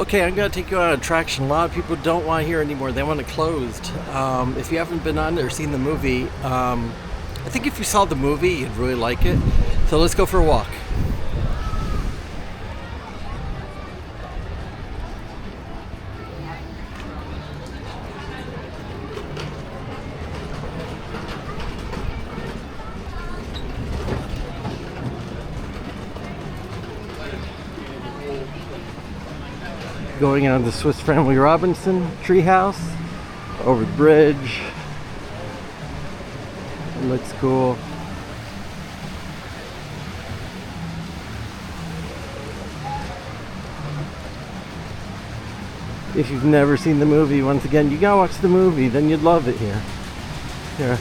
Okay, I'm going to take you on an attraction a lot of people don't want to hear anymore. They want it closed. If you haven't been on it or seen the movie, I think if you saw the movie, you'd really like it. So let's go for a walk. Going on the Swiss Family Robinson Treehouse over the bridge. It looks cool. If you've never seen the movie, once again, you gotta watch the movie, then you'd love it here. Here.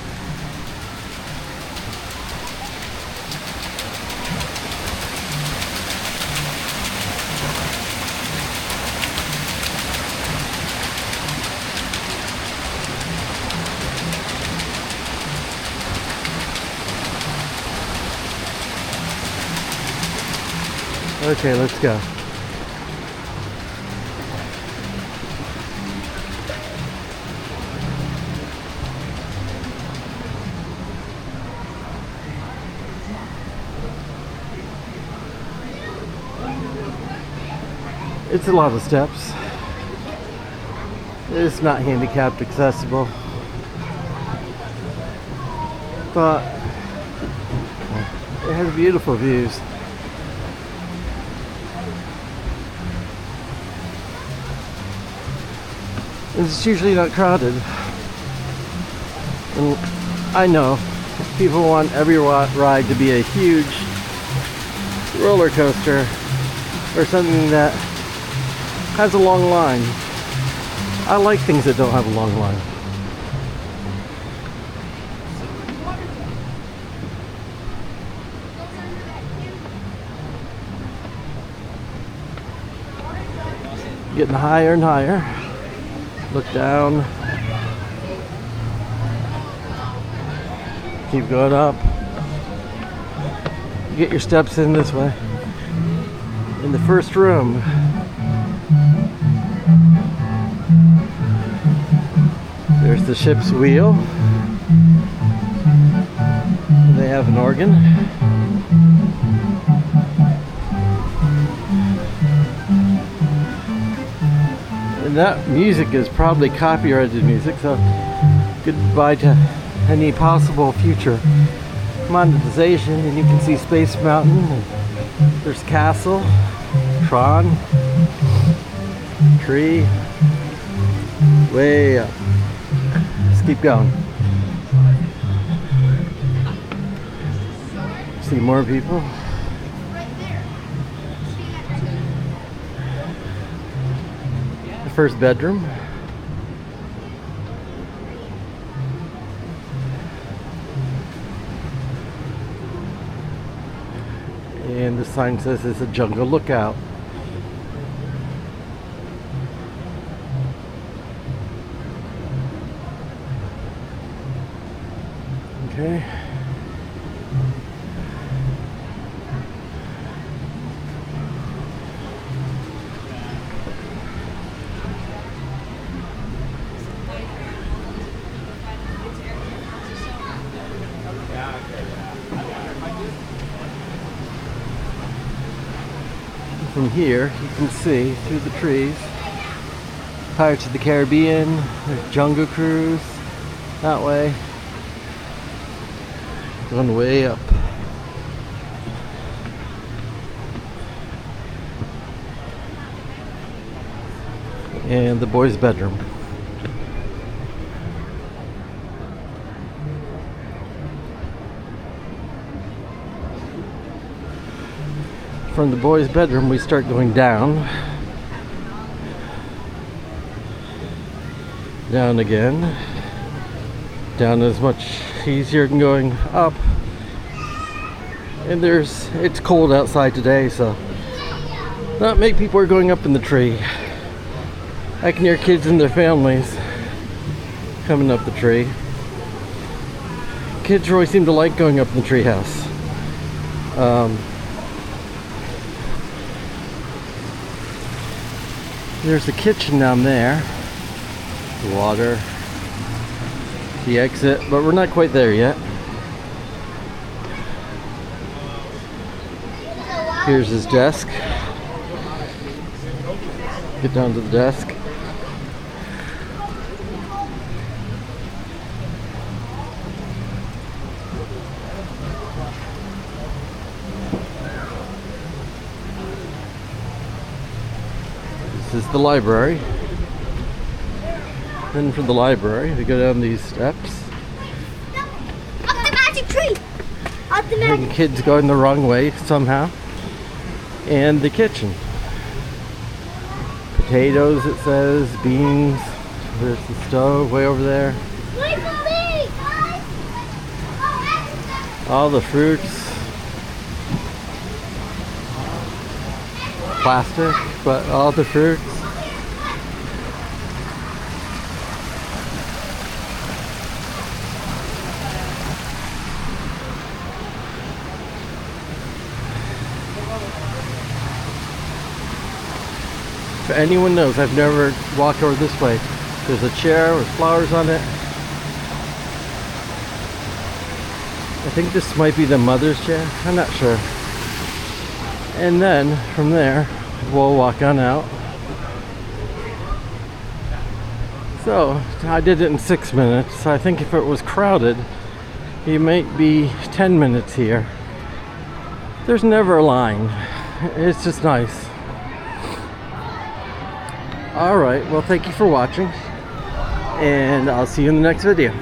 Okay, let's go. It's a lot of steps. It's not handicapped accessible, but it has beautiful views. It's usually not crowded. And I know people want every ride to be a huge roller coaster or something that has a long line. I like things that don't have a long line. Getting higher and higher. Look down. Keep going up. Get your steps in this way. In the first room. There's the ship's wheel. They have an organ. And that music is probably copyrighted music, so goodbye to any possible future monetization. And you can see Space Mountain, and there's Castle, Tron, Tree, way up. Let's keep going. See more people. First bedroom. And the sign says it's a jungle lookout. Okay. From here, you can see through the trees Pirates of the Caribbean, there's Jungle Cruise, that way, going way up. And the boys' bedroom. From the boys' bedroom, we start going down. Down again. Down is much easier than going up. And it's cold outside today, so not many people are going up in the tree. I can hear kids and their families coming up the tree. Kids really seem to like going up in the treehouse. There's the kitchen down there. The water. The exit, but we're not quite there yet. Here's his desk. Get down to the desk. This is the library. Then from the library, we go down these steps. Up the magic tree! Up the magic And kids going the wrong way somehow. And the kitchen. Potatoes, it says, beans. There's the stove way over there. Wait for me, guys! All the fruits. Plastic, but all the fruits. If anyone knows, I've never walked over this way. There's a chair with flowers on it. I think this might be the mother's chair. I'm not sure. And then from there, we'll walk on out. So I did it in 6 minutes. I think if it was crowded, you might be 10 minutes here. There's never a line. It's just nice. Alright, well, thank you for watching, and I'll see you in the next video.